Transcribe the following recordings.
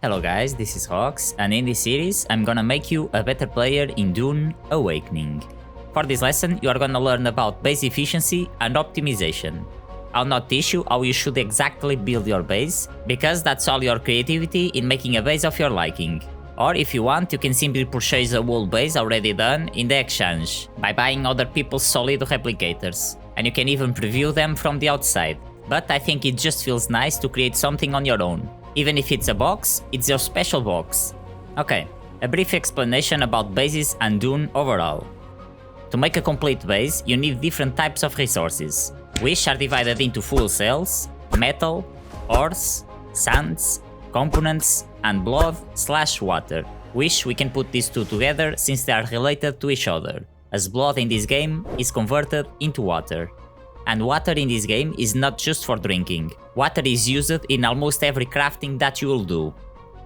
Hello guys, this is Rox, and in this series I'm gonna make you a better player in Dune Awakening. For this lesson you are gonna learn about base efficiency and optimization. I'll not teach you how you should exactly build your base, because that's all your creativity in making a base of your liking. Or if you want, you can simply purchase a whole base already done in the exchange, by buying other people's Solido Replicators, and you can even preview them from the outside. But I think it just feels nice to create something on your own. Even if it's a box, it's your special box. Okay, a brief explanation about bases and Dune overall. To make a complete base, you need different types of resources, which are divided into fuel cells, metal, ores, sands, components, and blood/water, which we can put these two together since they are related to each other, as blood in this game is converted into water. And water in this game is not just for drinking. Water is used in almost every crafting that you will do.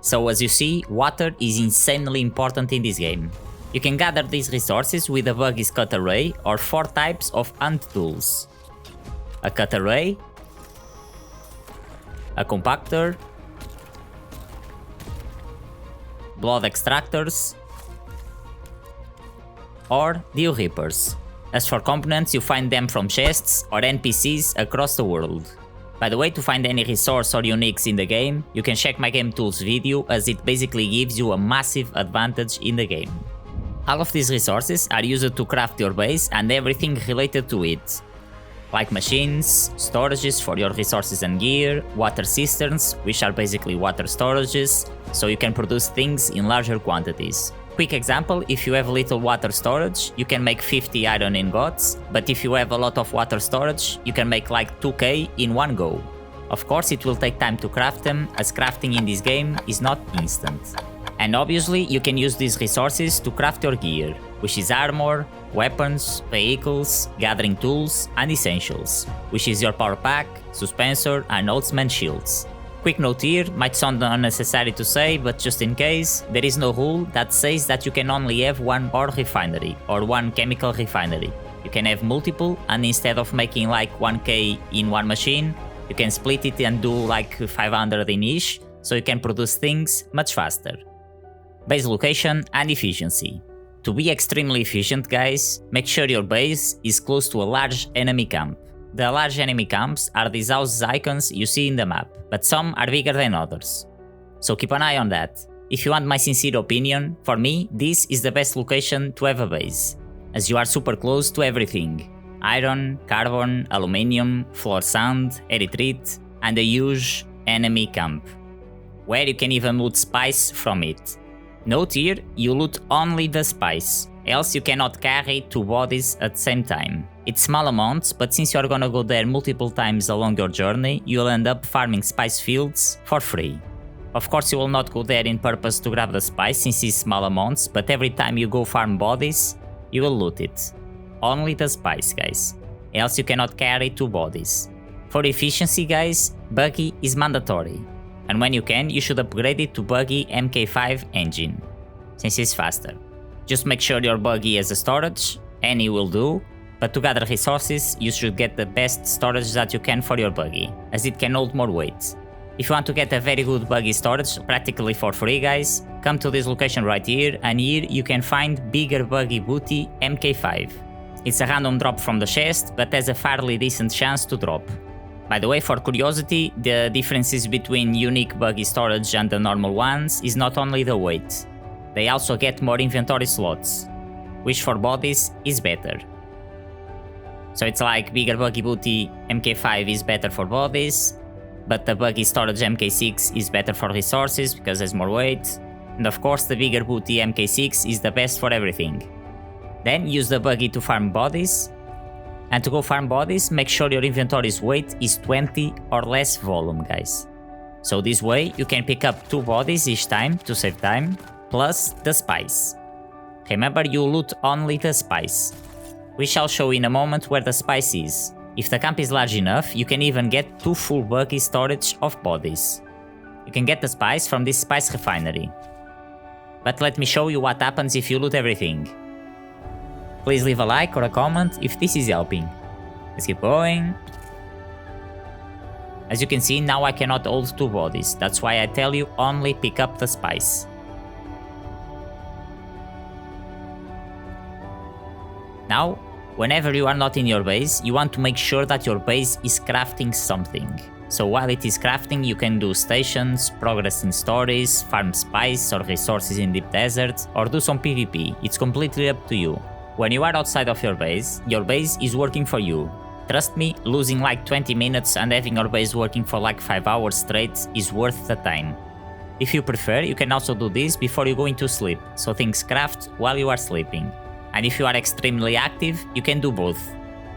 So as you see, water is insanely important in this game. You can gather these resources with a Buggy's cut array or 4 types of hand tools. A cut array, a compactor, blood extractors, or deal reapers. As for components, you find them from chests or NPCs across the world. By the way, to find any resource or uniques in the game, you can check my game tools video, as it basically gives you a massive advantage in the game. All of these resources are used to craft your base and everything related to it, like machines, storages for your resources and gear, water cisterns, which are basically water storages, so you can produce things in larger quantities. Quick example, if you have little water storage, you can make 50 iron ingots, but if you have a lot of water storage, you can make like 2k in one go. Of course, it will take time to craft them, as crafting in this game is not instant. And obviously, you can use these resources to craft your gear, which is armor, weapons, vehicles, gathering tools, and essentials, which is your power pack, suspensor, and ultimate shields. Quick note here, might sound unnecessary to say, but just in case, there is no rule that says that you can only have one ore refinery or one chemical refinery. You can have multiple, and instead of making like 1k in one machine, you can split it and do like 500 in each, so you can produce things much faster. Base location and efficiency. To be extremely efficient, guys, make sure your base is close to a large enemy camp. The large enemy camps are these house icons you see in the map, but some are bigger than others. So keep an eye on that. If you want my sincere opinion, for me, this is the best location to have a base, as you are super close to everything. Iron, carbon, aluminium, floor sand, erythrite, and a huge enemy camp, where you can even loot spice from it. Note here, you loot only the spice, else you cannot carry 2 bodies at the same time. It's small amounts, but since you are gonna go there multiple times along your journey, you'll end up farming spice fields for free. Of course, you will not go there in purpose to grab the spice since it's small amounts, but every time you go farm bodies, you will loot it. Only the spice, guys, else you cannot carry 2 bodies. For efficiency, guys, Buggy is mandatory, and when you can, you should upgrade it to Buggy MK5 engine, since it's faster. Just make sure your Buggy has a storage, any will do, but to gather resources, you should get the best storage that you can for your Buggy, as it can hold more weight. If you want to get a very good Buggy storage, practically for free, guys, come to this location right here, and here you can find Bigger Buggy Booty MK5. It's a random drop from the chest, but has a fairly decent chance to drop. By the way, for curiosity, the differences between unique Buggy storage and the normal ones is not only the weight. They also get more inventory slots, which for bodies is better. So it's like Bigger Buggy Booty MK5 is better for bodies, but the Buggy Storage MK6 is better for resources because there's more weight, and of course the Bigger Booty MK6 is the best for everything. Then use the Buggy to farm bodies, and to go farm bodies, make sure your inventory's weight is 20 or less volume, guys. So this way you can pick up 2 bodies each time to save time, plus the spice. Remember, you loot only the spice. We shall show in a moment where the spice is. If the camp is large enough, you can even get 2 full Buggy storage of bodies. You can get the spice from this spice refinery. But let me show you what happens if you loot everything. Please leave a like or a comment if this is helping. Let's keep going. As you can see, now I cannot hold 2 bodies, that's why I tell you only pick up the spice. Now, whenever you are not in your base, you want to make sure that your base is crafting something. So while it is crafting, you can do stations, progress in stories, farm spice or resources in deep deserts, or do some PvP, it's completely up to you. When you are outside of your base is working for you. Trust me, losing like 20 minutes and having your base working for like 5 hours straight is worth the time. If you prefer, you can also do this before you go into sleep, so things craft while you are sleeping. And if you are extremely active, you can do both.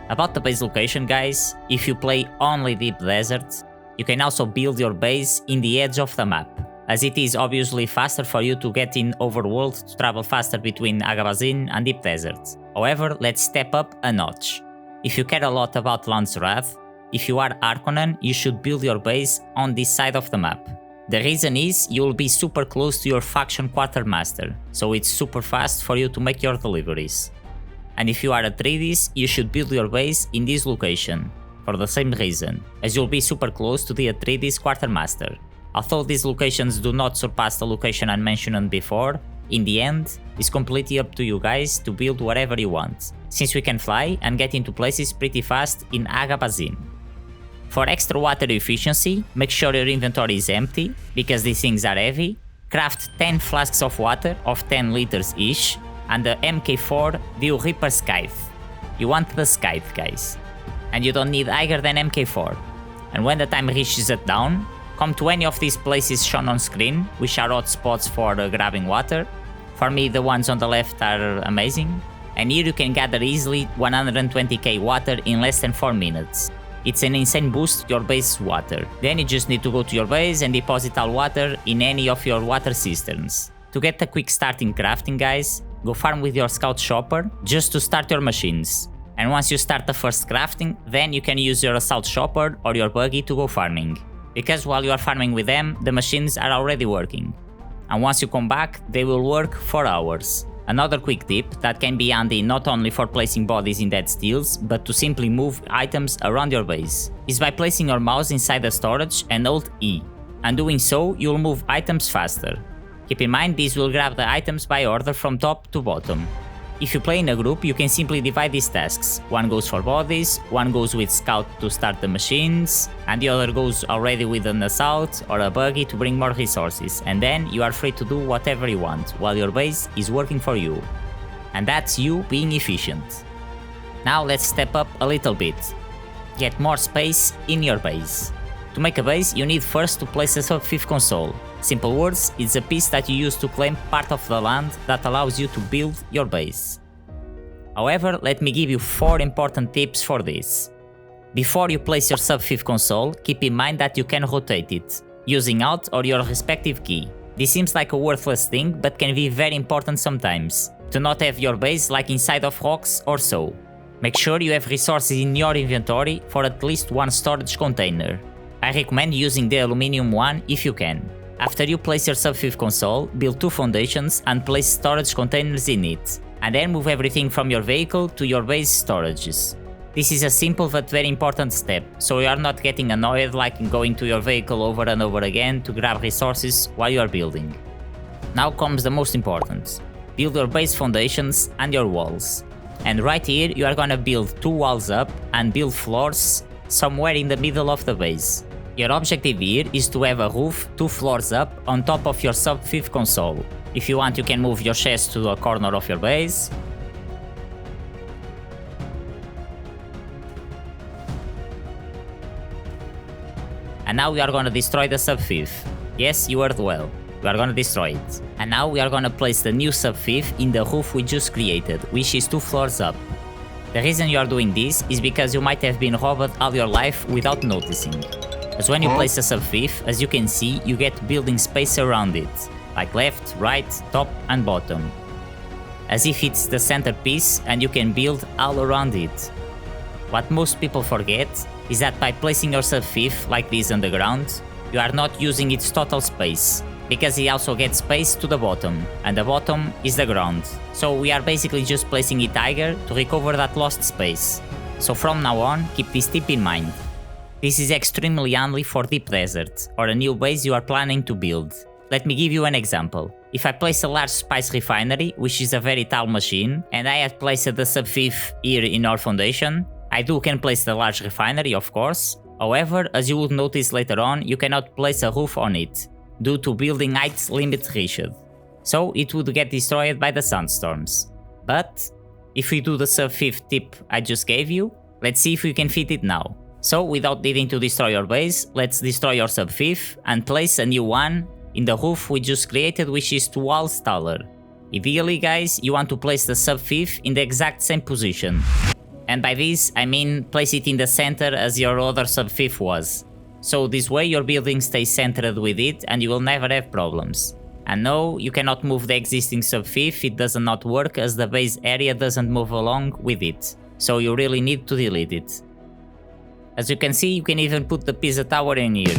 About the base location, guys, if you play only deep deserts, you can also build your base in the edge of the map, as it is obviously faster for you to get in overworld to travel faster between Agabazin and deep deserts. However, let's step up a notch. If you care a lot about Landsraad, if you are Harkonnen, you should build your base on this side of the map. The reason is you will be super close to your faction quartermaster, so it's super fast for you to make your deliveries. And if you are Atreides, you should build your base in this location, for the same reason, as you'll be super close to the Atreides quartermaster. Although these locations do not surpass the location I mentioned before, in the end, it's completely up to you guys to build whatever you want, since we can fly and get into places pretty fast in Agabazin. For extra water efficiency, make sure your inventory is empty, because these things are heavy. Craft 10 flasks of water of 10 liters each, and the MK4 Dew Reaper Scythe. You want the Scythe, guys. And you don't need higher than MK4. And when the time reaches at dawn, come to any of these places shown on screen, which are hot spots for grabbing water. For me, the ones on the left are amazing. And here you can gather easily 120k water in less than 4 minutes. It's an insane boost to your base water. Then you just need to go to your base and deposit all water in any of your water cisterns. To get a quick start in crafting, guys, go farm with your scout shopper just to start your machines. And once you start the first crafting, then you can use your assault shopper or your buggy to go farming. Because while you are farming with them, the machines are already working. And once you come back, they will work for hours. Another quick tip that can be handy not only for placing bodies in dead steels, but to simply move items around your base, is by placing your mouse inside the storage and hold E. And doing so, you'll move items faster. Keep in mind, these will grab the items by order from top to bottom. If you play in a group, you can simply divide these tasks. One goes for bodies, one goes with scout to start the machines, and the other goes already with an assault or a buggy to bring more resources, and then you are free to do whatever you want, while your base is working for you. And that's you being efficient. Now let's step up a little bit. Get more space in your base. To make a base, you need first to place a Subfief console. Simple words, it's a piece that you use to claim part of the land that allows you to build your base. However, let me give you 4 important tips for this. Before you place your Subfief console, keep in mind that you can rotate it, using Alt or your respective key. This seems like a worthless thing, but can be very important sometimes, to not have your base like inside of rocks or so. Make sure you have resources in your inventory for at least 1 storage container. I recommend using the aluminium one if you can. After you place your Subfief console, build 2 foundations and place storage containers in it, and then move everything from your vehicle to your base storages. This is a simple but very important step, so you are not getting annoyed like going to your vehicle over and over again to grab resources while you are building. Now comes the most important. Build your base foundations and your walls. And right here you are gonna build 2 walls up and build floors somewhere in the middle of the base. Your objective here is to have a roof 2 floors up on top of your Subfief console. If you want, you can move your chest to a corner of your base. And now we are gonna destroy the Subfief. Yes, you heard well. We are gonna destroy it. And now we are gonna place the new Subfief in the roof we just created, which is 2 floors up. The reason you are doing this is because you might have been robbed all your life without noticing. As when you place a Subfief, as you can see, you get building space around it, like left, right, top and bottom. As if it's the centerpiece and you can build all around it. What most people forget is that by placing your Subfief like this on the ground, you are not using its total space, because it also gets space to the bottom, and the bottom is the ground. So we are basically just placing it higher to recover that lost space. So from now on, keep this tip in mind. This is extremely handy for deep desert, or a new base you are planning to build. Let me give you an example. If I place a large spice refinery, which is a very tall machine, and I had placed the Subfief here in our foundation, I can place the large refinery, of course. However, as you will notice later on, you cannot place a roof on it, due to building height limit reached. So it would get destroyed by the sandstorms. But if we do the Subfief tip I just gave you, let's see if we can fit it now. So without needing to destroy your base, let's destroy your Subfief and place a new one in the roof we just created, which is 2 walls taller. Ideally guys, you want to place the Subfief in the exact same position. And by this I mean place it in the center as your other Subfief was. So this way your building stays centered with it and you will never have problems. And no, you cannot move the existing Subfief, it does not work as the base area doesn't move along with it. So you really need to delete it. As you can see, you can even put the pizza tower in here.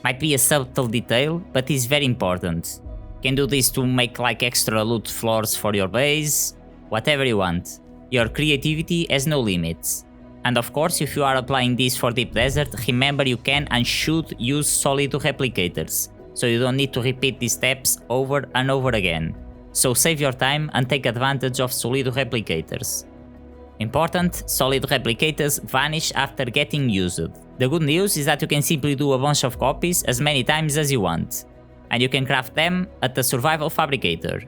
Might be a subtle detail, but is very important. You can do this to make like extra loot floors for your base, whatever you want. Your creativity has no limits. And of course, if you are applying this for deep desert, remember you can and should use Solido Replicators, so you don't need to repeat these steps over and over again. So save your time and take advantage of Solido Replicators. Important, Solido Replicators vanish after getting used. The good news is that you can simply do a bunch of copies as many times as you want, and you can craft them at the Survival Fabricator.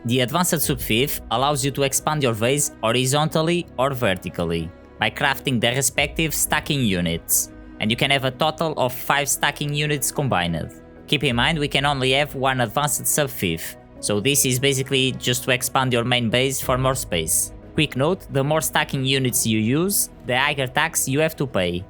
The Advanced Subfief allows you to expand your base horizontally or vertically by crafting the respective stacking units, and you can have a total of 5 stacking units combined. Keep in mind we can only have 1 Advanced Subfief, so this is basically just to expand your main base for more space. Quick note, the more stacking units you use, the higher tax you have to pay.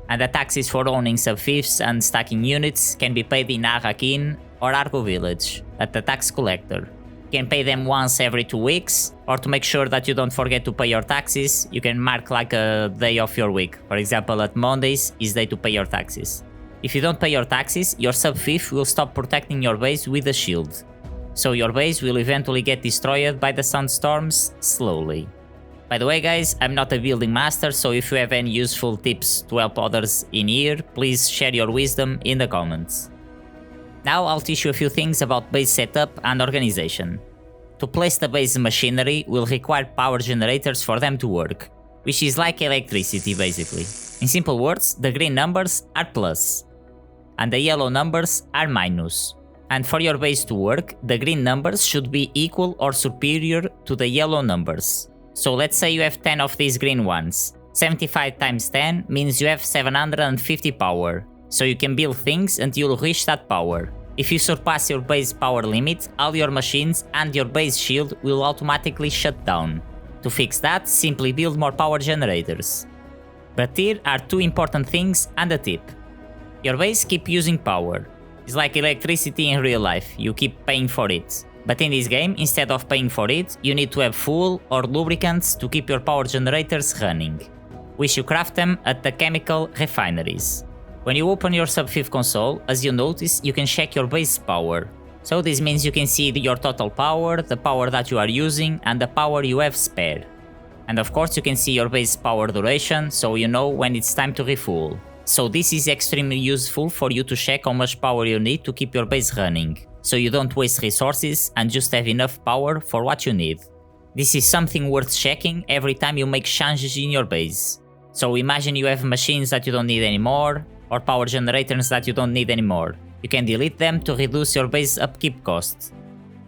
And the taxes for owning Subfiefs and stacking units can be paid in Harkonnen or Argo Village, at the tax collector. You can pay them once every 2 weeks, or to make sure that you don't forget to pay your taxes, you can mark like a day of your week. For example, at Mondays is day to pay your taxes. If you don't pay your taxes, your Subfief will stop protecting your base with a shield. So your base will eventually get destroyed by the sandstorms slowly. By the way guys, I'm not a building master, so if you have any useful tips to help others in here, please share your wisdom in the comments. Now I'll teach you a few things about base setup and organization. To place the base machinery will require power generators for them to work, which is like electricity basically. In simple words, the green numbers are plus, and the yellow numbers are minus. And for your base to work, the green numbers should be equal or superior to the yellow numbers. So let's say you have 10 of these green ones. 75 times 10 means you have 750 power. So you can build things until you reach that power. If you surpass your base power limit, all your machines and your base shield will automatically shut down. To fix that, simply build more power generators. But here are 2 important things and a tip. Your base keep using power. It's like electricity in real life, you keep paying for it. But in this game, instead of paying for it, you need to have fuel or lubricants to keep your power generators running, which you craft them at the chemical refineries. When you open your Subfief console, as you notice, you can check your base power. So this means you can see your total power, the power that you are using, and the power you have spare. And of course you can see your base power duration, so you know when it's time to refuel. So this is extremely useful for you to check how much power you need to keep your base running, so you don't waste resources and just have enough power for what you need. This is something worth checking every time you make changes in your base. So imagine you have machines that you don't need anymore, or power generators that you don't need anymore. You can delete them to reduce your base upkeep costs.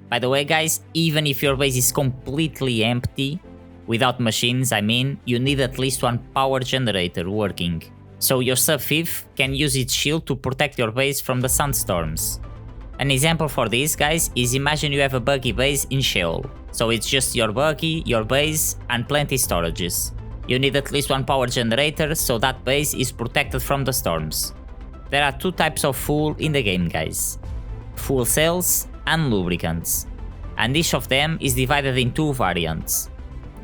By the way guys, even if your base is completely empty, without machines I mean, you need at least 1 power generator working. So your Subfief can use its shield to protect your base from the sandstorms. An example for this guys is imagine you have a Buggy base in Sheol. So it's just your Buggy, your base and plenty storages. You need at least 1 power generator so that base is protected from the storms. There are 2 types of fuel in the game guys. Fuel cells and lubricants. And each of them is divided in 2 variants.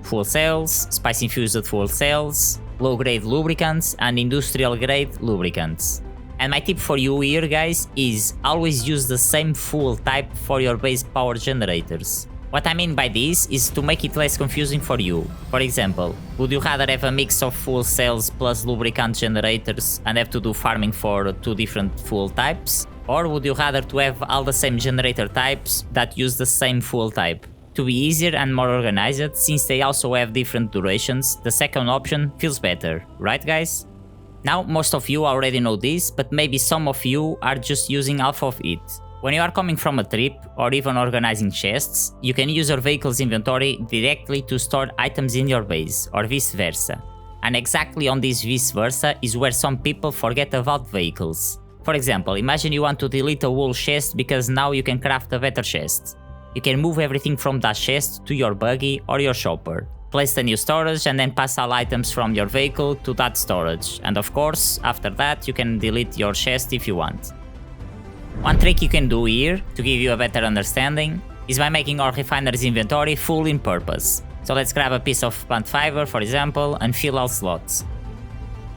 Fuel cells, spice infused fuel cells, low-grade lubricants and industrial-grade lubricants. And my tip for you here guys is always use the same fuel type for your base power generators. What I mean by this is to make it less confusing for you. For example, would you rather have a mix of fuel cells plus lubricant generators and have to do farming for 2 different fuel types? Or would you rather to have all the same generator types that use the same fuel type? To be easier and more organized, since they also have different durations, the second option feels better, right guys? Now, most of you already know this, but maybe some of you are just using half of it. When you are coming from a trip, or even organizing chests, you can use your vehicle's inventory directly to store items in your base, or vice versa. And exactly on this vice versa is where some people forget about vehicles. For example, imagine you want to delete a wool chest because now you can craft a better chest. You can move everything from that chest to your buggy or your shopper. Place the new storage and then pass all items from your vehicle to that storage. And of course, after that you can delete your chest if you want. One trick you can do here, to give you a better understanding, is by making our refiner's inventory full in purpose. So let's grab a piece of plant fiber, for example, and fill all slots.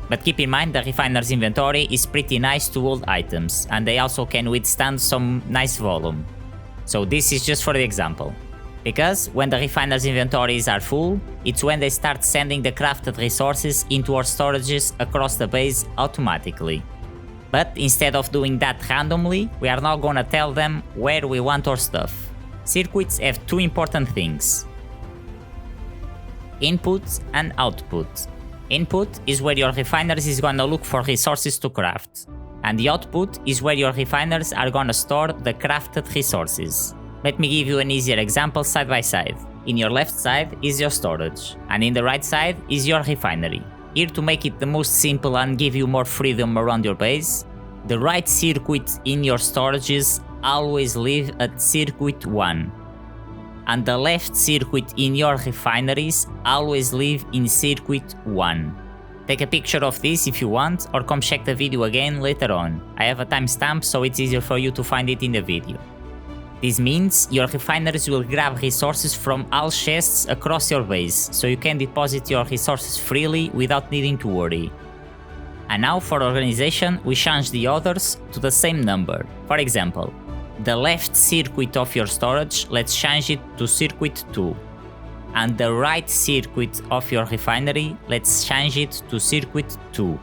But keep in mind the refiner's inventory is pretty nice to hold items, and they also can withstand some nice volume. So this is just for the example. Because when the refiner's inventories are full, it's when they start sending the crafted resources into our storages across the base automatically. But instead of doing that randomly, we are now gonna tell them where we want our stuff. Circuits have 2 important things: input and output. Input is where your refiners is gonna look for resources to craft, and the output is where your refiners are gonna store the crafted resources. Let me give you an easier example side by side. In your left side is your storage, and in the right side is your refinery. Here, to make it the most simple and give you more freedom around your base, the right circuit in your storages always live at circuit 1. And the left circuit in your refineries always live in circuit 1. Take a picture of this if you want, or come check the video again later on. I have a timestamp so it's easier for you to find it in the video. This means your refineries will grab resources from all chests across your base, so you can deposit your resources freely without needing to worry. And now for organization, we change the others to the same number. For example, the left circuit of your storage, let's change it to circuit 2. And the right circuit of your refinery, let's change it to circuit 2.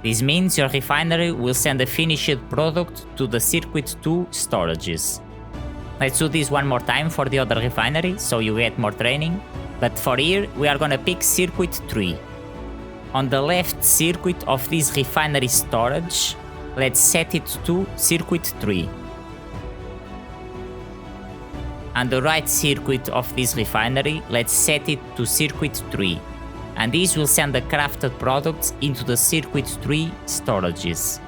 This means your refinery will send a finished product to the circuit 2 storages. Let's do this one more time for the other refinery, so you get more training. But for here, we are gonna pick circuit 3. On the left circuit of this refinery storage, let's set it to circuit 3. And the right circuit of this refinery, let's set it to circuit 3. And this will send the crafted products into the circuit 3 storages.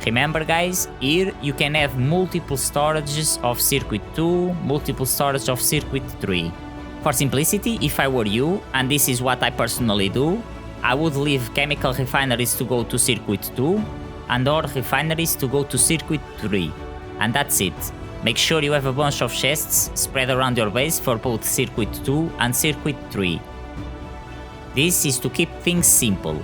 Remember guys, here you can have multiple storages of circuit 2, multiple storage of circuit 3. For simplicity, if I were you, and this is what I personally do, I would leave chemical refineries to go to circuit 2, and ore refineries to go to circuit 3. And that's it. Make sure you have a bunch of chests spread around your base for both circuit 2 and circuit 3. This is to keep things simple.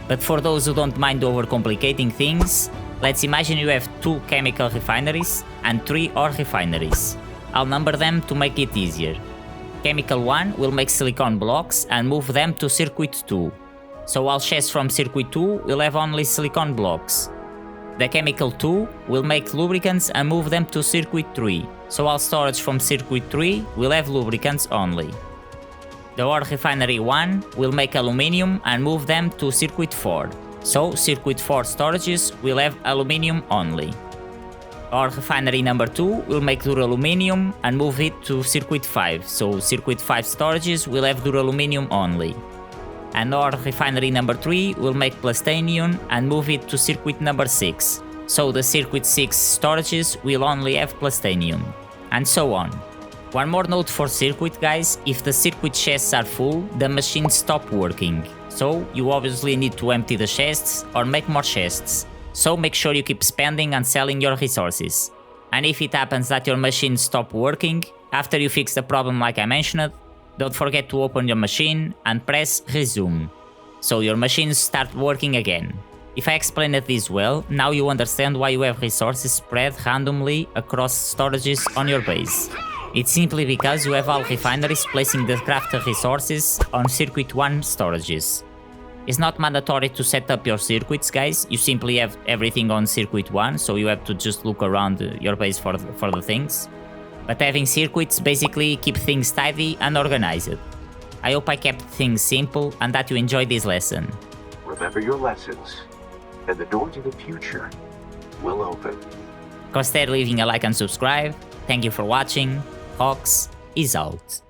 But for those who don't mind overcomplicating things, let's imagine you have 2 chemical refineries and 3 ore refineries. I'll number them to make it easier. Chemical 1 will make silicon blocks and move them to circuit 2. So all chests from circuit 2 will have only silicon blocks. The chemical 2 will make lubricants and move them to circuit 3. So all storage from circuit 3 will have lubricants only. The ore refinery 1 will make aluminium and move them to circuit 4. So circuit 4 storages will have aluminium only. Ore refinery number 2 will make duraluminum and move it to circuit 5. So circuit 5 storages will have duraluminum only. And ore refinery number 3 will make plastanium and move it to circuit number 6. So the circuit 6 storages will only have plastanium. And so on. One more note for circuit guys, if the circuit chests are full, the machines stop working. So you obviously need to empty the chests or make more chests. So make sure you keep spending and selling your resources. And if it happens that your machines stop working, after you fix the problem like I mentioned, don't forget to open your machine and press resume. So your machines start working again. If I explained this well, now you understand why you have resources spread randomly across storages on your base. It's simply because you have all refineries placing the crafted resources on Circuit 1 storages. It's not mandatory to set up your circuits, guys. You simply have everything on Circuit 1, so you have to just look around your base for the things. But having circuits basically keep things tidy and organized. I hope I kept things simple and that you enjoyed this lesson. Remember your lessons, and the door to the future will open. Consider leaving a like and subscribe. Thank you for watching. Rox is out.